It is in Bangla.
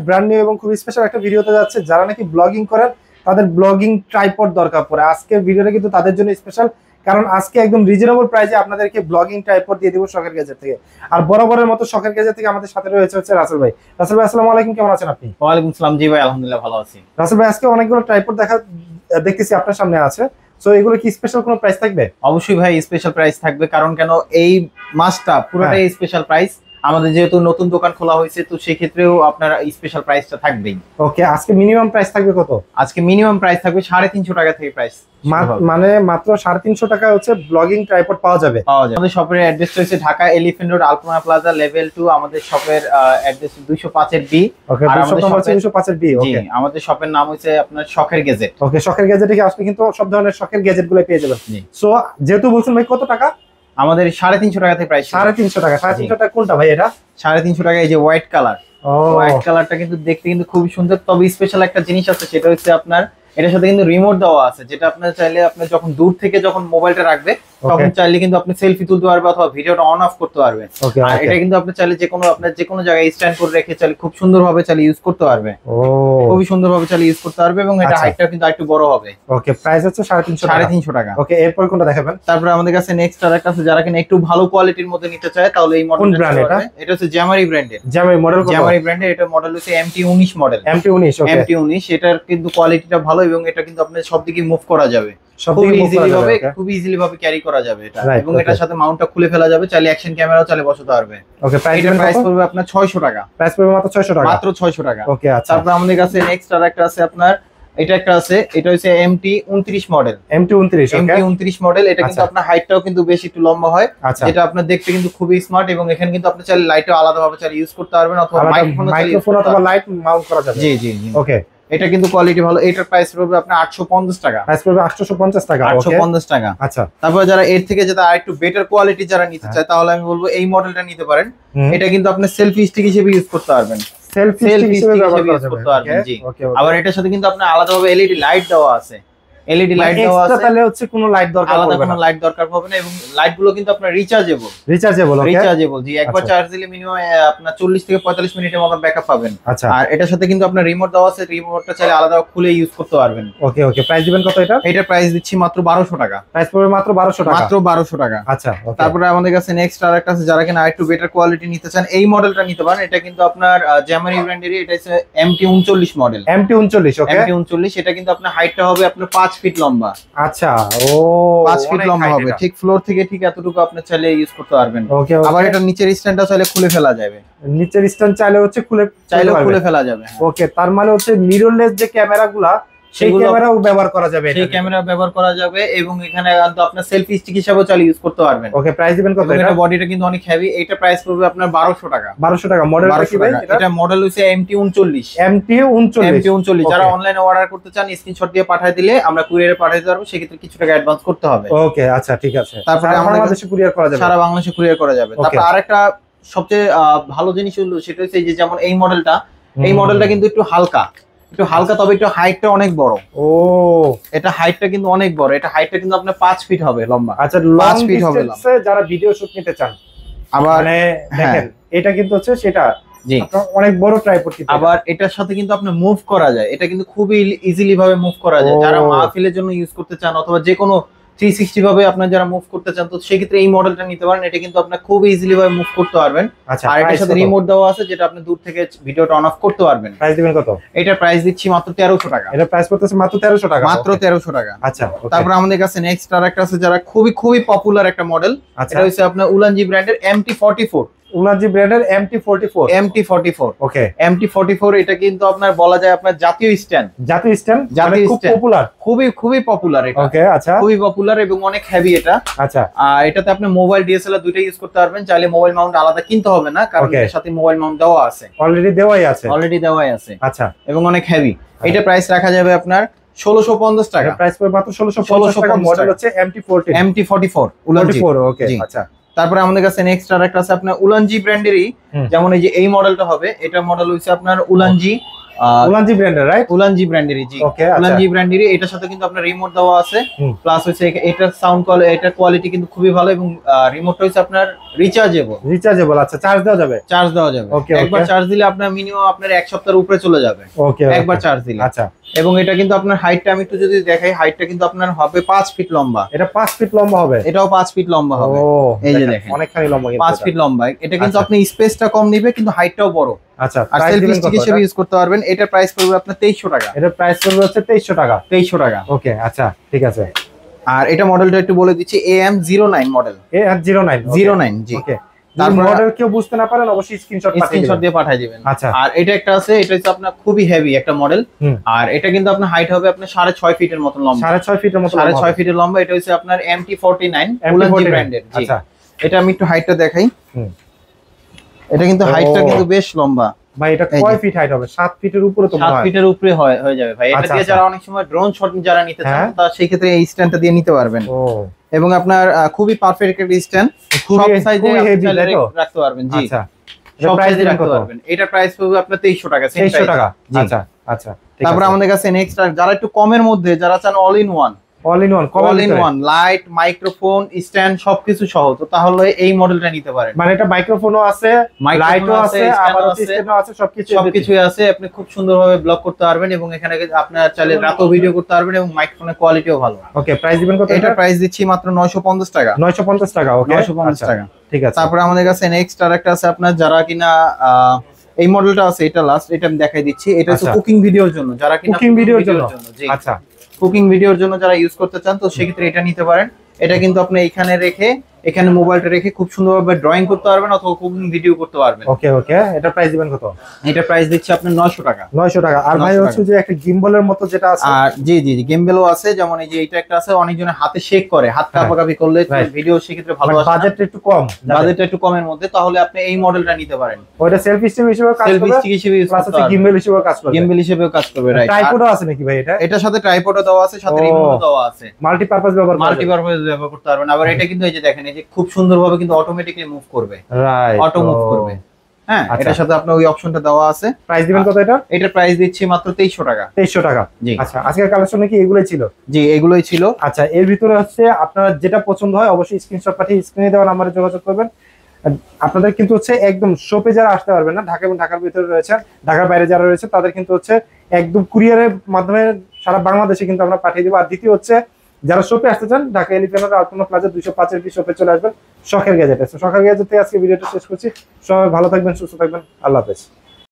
ব্র্যান্ড নিউ এবং খুব স্পেশাল একটা ভিডিওতে যাচ্ছে। যারা নাকি ব্লগিং করেন তাদের ব্লগিং ট্রাইপড দরকার পড়ে, আজকের ভিডিওটা কিন্তু তাদের জন্য স্পেশাল, কারণ আজকে একদম রিজনেবল প্রাইসে আপনাদেরকে ব্লগিং ট্রাইপড দিয়ে দিব শখের গ্যাজেট থেকে। আর বরাবরের মতো শখের গ্যাজেট থেকে আমাদের সাথে রয়েছে হচ্ছে রাসেল ভাই। রাসেল ভাই আসসালামু আলাইকুম, কেমন আছেন আপনি? ওয়ালাইকুম আসসালাম। জি ভাই, আলহামদুলিল্লাহ ভালো আছি। রাসেল ভাই, আজকে অনেকগুলো ট্রাইপড দেখতেছি আপনার সামনে আছে, সো এগুলো কি স্পেশাল কোনো প্রাইস থাকবে? অবশ্যই ভাই, স্পেশাল প্রাইস থাকবে, কারণ কেন এই মাসটা পুরোটাই স্পেশাল প্রাইস। আমাদের যেহেতু নতুন দোকান খোলা হয়েছে, তো সেই ক্ষেত্রেও আপনার স্পেশাল প্রাইসটা থাকবেই। ওকে, আজকে মিনিমাম প্রাইস থাকবে কত? আজকে মিনিমাম প্রাইস থাকবে 350 টাকা থেকে প্রাইস, মানে মাত্র 350 টাকা হচ্ছে ব্লগিং ট্রাইপড পাওয়া যাবে। আমাদের শপের অ্যাড্রেস হচ্ছে ঢাকা এলিফ্যান্ট রোড আলপনা প্লাজা লেভেল 2। আমাদের শপের অ্যাড্রেস 205 এর বি। ওকে, 205 এর বি। ওকে, আমাদের শপের নাম হচ্ছে আপনার শখের গ্যাজেট। ওকে, শখের গ্যাজেটে কি আসলে কিন্তু সব ধরনের শখের গ্যাজেট গুলো পেয়ে যাবেন। সো যেহেতু বলছেন ভাই কত টাকা? আমাদের 350 টাকা থেকে প্রাইস। 350 টাকা। 350 টাকা কোনটা ভাই? এটা 350 টাকা। এই যে হোয়াইট কালার, হোয়াইট কালারটা কিন্তু দেখতে কিন্তু খুবই সুন্দর। তবে স্পেশাল একটা জিনিস আছে, সেটা হচ্ছে আপনার এটার সাথে কিন্তু রিমোট দেওয়া আছে, যেটা আপনার চাইলে আপনি যখন দূর থেকে যখন মোবাইলটা রাখবে তখন চাইলে কিন্তু আপনি সেলফি তুলতে পারবে অথবা ভিডিওটা অন অফ করতে পারবে। আর এটা কিন্তু আপনি চাইলে যে কোনো জায়গায় স্ট্যান্ড করে রেখে চাইলে খুব সুন্দরভাবে চাইলে ইউজ করতে পারবে। খুবই সুন্দরভাবে চাইলে ইউজ করতে পারবে, এবং এটা হাইটটা কিন্তু আরেকটু বড় হবে। ওকে, প্রাইস হচ্ছে 350 টাকা। ওকে, এরপর কোনটা দেখাবেন? তারপর আমাদের কাছে নেক্সট আরেকটা আছে, যারা কিনা একটু ভালো কোয়ালিটির মধ্যে নিতে চায় তাহলে এই মডেলটা। কোন ব্র্যান্ড এটা? এটা হচ্ছে জ্যামারি ব্র্যান্ডের। জ্যামারি মডেল কত? জ্যামারি ব্র্যান্ডের এটা মডেল হচ্ছে MT19 মডেল। MT19। ওকে, MT19 এটার কিন্তু কোয়ালিটিটা ভালো, এবং এটা কিন্তু আপনি সব দিকে মুভ করা যাবে, খুব ইজিলি ভাবে ক্যারি করা যাবে এটা। এবং এটার সাথে মাউন্টটা খুলে ফেলা যাবে, চাইলে অ্যাকশন ক্যামেরাও চাইলে বসাতে পারবে। ওকে, প্রাইস পড়বে আপনার 600 টাকা। প্রাইস পড়বে মাত্র 600 টাকা। মাত্র 600 টাকা। ওকে, আচ্ছা। তারপর আমাদের কাছে নেক্সট আরেকটা আছে আপনার, এটা একটা আছে, এটা হচ্ছে MT29 মডেল। MT29 model. এটা কিন্তু আপনার হাইটটাও কিন্তু বেশি একটু লম্বা হয়, যেটা আপনার দেখতে কিন্তু খুবই স্মার্ট। এবং এখানে কিন্তু আপনি চাইলে লাইটও আলাদাভাবে চাইলে ইউজ করতে পারবেন, অথবা মাইক্রোফোন অথবা লাইট মাউন্ট করা যাবে। জি জি জি। ওকে, এটা কিন্তু কোয়ালিটি ভালো। এটার প্রাইস পড়বে আপনার 850 টাকা। প্রাইস পড়বে 850 টাকা। 850 টাকা। আচ্ছা, তারপর যারা এর থেকে যারা আরেকটু বেটার কোয়ালিটি যারা নিতে চায়, তাহলে আমি বলবো এই মডেলটা নিতে পারেন। এটা কিন্তু আপনি সেলফি স্টিক হিসেবে ইউজ করতে পারবেন। সেলফি স্টিক হিসেবে ব্যবহার করতে পারবেন। জি। আবার এটার সাথে কিন্তু আপনার আলাদাভাবে এলইডি লাইট দেওয়া আছে। এলইডি লাইট দেওয়া আছে, তাহলে হচ্ছে কোনো লাইট দরকার আলাদা কোনো লাইট দরকার হবে না। এবং লাইট গুলো কিন্তু আপনার রিচার্জেবল। জি, একবার চার্জ দিলে মিনিমাম আপনার 40 থেকে 45 মিনিটের মতো ব্যাকআপ পাবেন। আচ্ছা, আর এটার সাথে কিন্তু আপনার রিমোট দেওয়া আছে, রিমোটটা চাইলে আলাদা খুলে ইউজ করতে পারবেন। ওকে ওকে, প্রাইস দিবেন কত এটা? এটা প্রাইস দিচ্ছি মাত্র 1200 টাকা। প্রাইস পড়বে মাত্র 1200 টাকা। মাত্র 1200 টাকা। আচ্ছা, তারপরে আমাদের কাছে নেক্সট আরেকটা আছে, যারা কিনা আরেকটু বেটার কোয়ালিটি নিতে চান এই মডেলটা নিতে পারেন। এটা কিন্তু আপনার জ্যামারি ব্র্যান্ডেরই, এটা হচ্ছে MT39 মডেল। MT39। ওকে, MT39। এটা কিন্তু আপনার হাইটটা হবে আপনার 5 ফিট লম্বা। আচ্ছা, 5 ফিট লম্বা হবে, ঠিক ফ্লোর থেকে ঠিক এতটুকু আপনি চাইলে ইউজ করতে পারবেন। আবার এটা নিচের স্ট্যান্ডটা চাইলে খুলে ফেলা যাবে। নিচের স্ট্যান্ড চাইলে হচ্ছে খুলে ফেলা যাবে। ওকে, তার মানে হচ্ছে মিররলেস যে ক্যামেরাগুলা, সেই ক্যামেরাও ব্যবহার করা যাবে। সেই ক্যামেরা ব্যবহার করা যাবে, এবং এখানে কিন্তু আপনার সেলফি স্টিক হিসেবেও চাইলে ইউজ করতে পারবেন। ওকে, প্রাইস দিবেন কত? এটা বডিটা কিন্তু অনেক হেভি। এটা প্রাইস পড়বে আপনার 1200 টাকা। 1200 টাকা। মডেলটা কি ভাই? এটা মডেল হইছে MT39। MT39। যারা অনলাইনে অর্ডার করতে চান স্ক্রিনশট দিয়ে পাঠিয়ে দিলে আমরা কুরিয়ারে পাঠিয়ে দিতে পারবো, সেক্ষেত্রে কিছু টাকা অ্যাডভান্স করতে হবে। ওকে, আচ্ছা, ঠিক আছে। তারপরে আমাদের বাংলাদেশে কুরিয়ার করা যাবে। সারা বাংলাদেশে কুরিয়ার করা যাবে। তারপর আরেকটা সবচেয়ে ভালো জিনিস হলো, সেটা হচ্ছে যে যেমন এই মডেলটা কিন্তু একটু হালকা, তবে একটু হাইটটা অনেক বড়। এটা হাইটটা কিন্তু অনেক বড়। এটা হাইটটা কিন্তু আপনার 5 ফিট হবে লম্বা। আচ্ছা, 5 ফিট হবে লম্বা। যারা ভিডিও শুট নিতে চান, আবার দেখেন এটা কিন্তু হচ্ছে সেটা। জি, অনেক বড় ট্রাইপড। আবার এটার সাথে কিন্তু আপনি মুভ করা যায়। এটা কিন্তু খুবই ইজিলি ভাবে মুভ করা যায়। যারা মাহফিলের জন্য ইউজ করতে চান, অথবা যে কোনো 360 ভাবে আপনারা যারা মুভ করতে চান, তো সেক্ষেত্রে এই মডেলটা নিতে পারেন। এটা কিন্তু আপনি খুব ইজিলি ভাবে মুভ করতে পারবেন। আর এটার সাথে রিমোট দেওয়া আছে, যেটা আপনি দূর থেকে ভিডিওটা অন অফ করতে পারবেন। প্রাইস দিবেন কত? এটার প্রাইস দিচ্ছি মাত্র 1300 টাকা। এটা প্রাইস পড়তেছে মাত্র 1300 টাকা। মাত্র 1300 টাকা। আচ্ছা, তারপর আমাদের কাছে নেক্সট আরেকটা আছে, যারা খুবই পপুলার একটা মডেল। এটা হচ্ছে আপনার উলানজি ব্র্যান্ডের MT44। উলানজি ব্র্যান্ডের MT44। ওকে, MT44 এটা কিন্তু আপনার বলা যায় আপনার জাতীয় স্ট্যান্ড। খুব পপুলার, খুবই পপুলার এটা। ওকে, আচ্ছা, খুবই পপুলার এবং অনেক হেভি এটা। আচ্ছা, আর এটাতে আপনি মোবাইল DSLR দুইটা ইউজ করতে পারবেন। চাইলে মোবাইল মাউন্ট আলাদা কিনতে হবে না, কারণ এর সাথে মোবাইল মাউন্ট দেওয়া আছে। অলরেডি দেওয়াই আছে। আচ্ছা, এবং অনেক হেভি। এটা প্রাইস রাখা যাবে আপনার 1650 টাকা। প্রাইস পড়বে মাত্র 1650 টাকা। মডেল হচ্ছে MT44 উলানজি। ওকে, আচ্ছা। তারপরে আমাদের কাছে নেক্সট আরেকটা আছে আপনার উলানজি ব্র্যান্ডেরই, যেমন এই যে এই মডেলটা হবে। এটা মডেল হচ্ছে আপনার উলানজি উলানজি ব্র্যান্ডের, রাইট? উলানজি ব্র্যান্ডেরই, জি। ওকে, উলানজি ব্র্যান্ডেরই। এটার সাথে কিন্তু আপনার রিমোট দেওয়া আছে, প্লাস হচ্ছে এটার সাউন্ড এটার কোয়ালিটি কিন্তু খুবই ভালো, এবং রিমোটটা হচ্ছে আপনার রিচার্জেবল। আচ্ছা, চার্জ দেওয়া যাবে? চার্জ দেওয়া যাবে। একবার চার্জ দিলে আপনার মিনিমাম আপনার 1 সপ্তাহের উপরে চলে যাবে একবার চার্জ দিলে। আচ্ছা, এবং এটা কিন্তু আপনার হাইটটা আমি একটু যদি দেখাই, হাইটটা কিন্তু আপনার হবে 5 ফিট লম্বা। এটা 5 ফিট লম্বা হবে? এটাও 5 ফিট লম্বা হবে। এই যে দেখেন, অনেকখানি লম্বা, 5 ফিট লম্বা। এটা কিন্তু আপনি স্পেসটা কম নিবে, কিন্তু হাইটটাও বড়। আচ্ছা, আর সেলফি স্টিক হিসেবে ইউজ করতে পারবেন। এটার প্রাইস পড়বে আপনার 2300 টাকা। এটার প্রাইস পড়বে হচ্ছে 2300 টাকা। 2300 টাকা। ওকে, আচ্ছা, ঠিক আছে। আর এটা মডেলটা একটু বলে দিচ্ছি, AM09 মডেল। AM09, জি। ওকে। তারপর মডেল কেউ বুঝতে না পারেন অবশ্যই স্ক্রিনশট দিয়ে পাঠিয়ে দিবেন। আচ্ছা। আর এটা একটা আছে, এটা হচ্ছে আপনার খুবই হেভি একটা মডেল। আর এটা কিন্তু আপনার হাইট হবে আপনার 6.5 ফিটের মত লম্বা। 6.5 ফিটের মত, 6.5 ফিটের লম্বা। এটা হচ্ছে আপনার MT49 উলানজি ব্র্যান্ডের। আচ্ছা, এটা আমি একটু হাইটটা দেখাই। এটা কিন্তু হাইটটা কিন্তু বেশ লম্বা ভাই। এটা কয় ফিট হাইট হবে? 7 ফিটের উপরে তো মনে হয়। 7 ফিটের উপরে হয়ে যাবে ভাই। এটা দিয়ে যারা অনেক সময় ড্রোন শট যারা নিতে চান, তা সেই ক্ষেত্রে এই স্ট্যান্ডটা দিয়ে নিতে পারবেন। এবং আপনার খুবই পারফেক্ট একটা স্ট্যান্ড, সব সাইজে রাখতে পারবেন। জি, আচ্ছা। সব সাইজে রাখতে পারবেন। এটা প্রাইস পড়বে আপনার 2300 টাকা। 2300 টাকা, আচ্ছা আচ্ছা। তারপর আমাদের কাছে নেক্সট, যারা একটু কমের মধ্যে যারা চান all in one light, microphone, stand সবকিছু সহ, তো তাহলে এই মডেলটা নিতে পারেন। মানে এটা মাইক্রোফোনও আছে, লাইটও আছে, আবার স্ট্যান্ডও আছে, সবকিছুই আছে। আপনি খুব সুন্দরভাবে ব্লগ করতে পারবেন, এবং এখানে আপনার চাইলে রাতেও ভিডিও করতে পারবেন, এবং মাইক্রোফোনের কোয়ালিটিও ভালো। ওকে, প্রাইস দিবেন কত? এটা প্রাইস দিচ্ছি মাত্র 950 টাকা। 950 টাকা, ওকে, 950 টাকা, ঠিক আছে। তারপর আমাদের কাছে নেক্সট আরেকটা আছে, আপনার যারা কিনা এই মডেলটা আছে, এটা লাস্ট, এটা আমি দেখাই দিচ্ছি। এটা হচ্ছে কুকিং ভিডিওর জন্য, যারা কিনা কুকিং ভিডিওর জন্য। আচ্ছা, কুকিং ভিডিওর জন্য যারা ইউজ করতে চান, তো সেক্ষেত্রে এটা নিতে পারেন। এটা কিন্তু আপনি এখানে মোবাইলটা রেখে খুব সুন্দরভাবে ড্রয়িং করতে পারবেন, অথবা কুকিং ভিডিও করতে পারবেন। ওকে ওকে, এটা প্রাইস দিবেন কত? এটা প্রাইস দিচ্ছি আপনার 900 টাকা। 900 টাকা। আর ভাই হচ্ছে যে একটা গিম্বলের মতো যেটা আছে, আর জি জি জি, গিম্বলও আছে। যেমন এই যে এটা একটা আছে, অনেকজনের হাতে শেক করে, হাত কাঁপাকাঁপি করলে ভিডিও সেক্ষেত্রে ভালো আসে। বাজেটটা একটু কম, বাজেটটা একটু কমের মধ্যে, তাহলে আপনি এই মডেলটা নিতে পারেন। ওটা সেলফি স্টিক হিসেবে কাজ করবে, সেলফি স্টিক হিসেবে ইউজ করতে পারবেন, গিম্বল হিসেবে কাজ করবে, গিম্বল হিসেবেও কাজ করবে, রাইট। ট্রাইপডও আছে নাকি ভাই? এটার সাথে ট্রাইপডও দেওয়া আছে, সাথে রিমোটও দেওয়া আছে। মাল্টিপারপাস ব্যবহার করতে পারবেন। আবার এটা কিন্তু এই যে দেখেন, এই যে খুব সুন্দরভাবে কিন্তু অটোমেটিক্যালি মুভ করবে, রাইট, অটো মুভ করবে। হ্যাঁ, এটার সাথে আপনার ওই অপশনটা দেওয়া আছে। প্রাইস দিবেন কত এটা? এটার প্রাইস দিচ্ছি মাত্র 2300 টাকা। 2300 টাকা, জি। আচ্ছা, আজকের কালেকশনে কি এগুলাই ছিল? জি, এগুলোই ছিল। আচ্ছা, এর ভিতরে হচ্ছে আপনার যেটা পছন্দ হয় অবশ্যই স্ক্রিনশট পাঠিয়ে স্ক্রিনে দেওয়া নম্বরে যোগাযোগ করবেন। আপনাদের কিন্তু হচ্ছে একদম শপে যারা আসতে পারবেন না, ঢাকা এবং ঢাকার ভিতরে রয়েছে, ঢাকার বাইরে যারা রয়েছে, তাদের কিন্তু হচ্ছে একদম কুরিয়ারের মাধ্যমে সারা বাংলাদেশে কিন্তু আমরা পাঠিয়ে দেবো। আর দ্বিতীয় হচ্ছে যারা শপে আসতে চান, ঢাকা এলিফ্যান্ট আলপনা প্লাজা 205-এর শপে চলে আসবেন। শখের গ্যাজেট আছে। শখের গ্যাজেট থেকে আজকে ভিডিওটা শেষ করছি। সবাই ভালো থাকবেন, সুস্থ থাকবেন, আল্লাহ হাফেজ।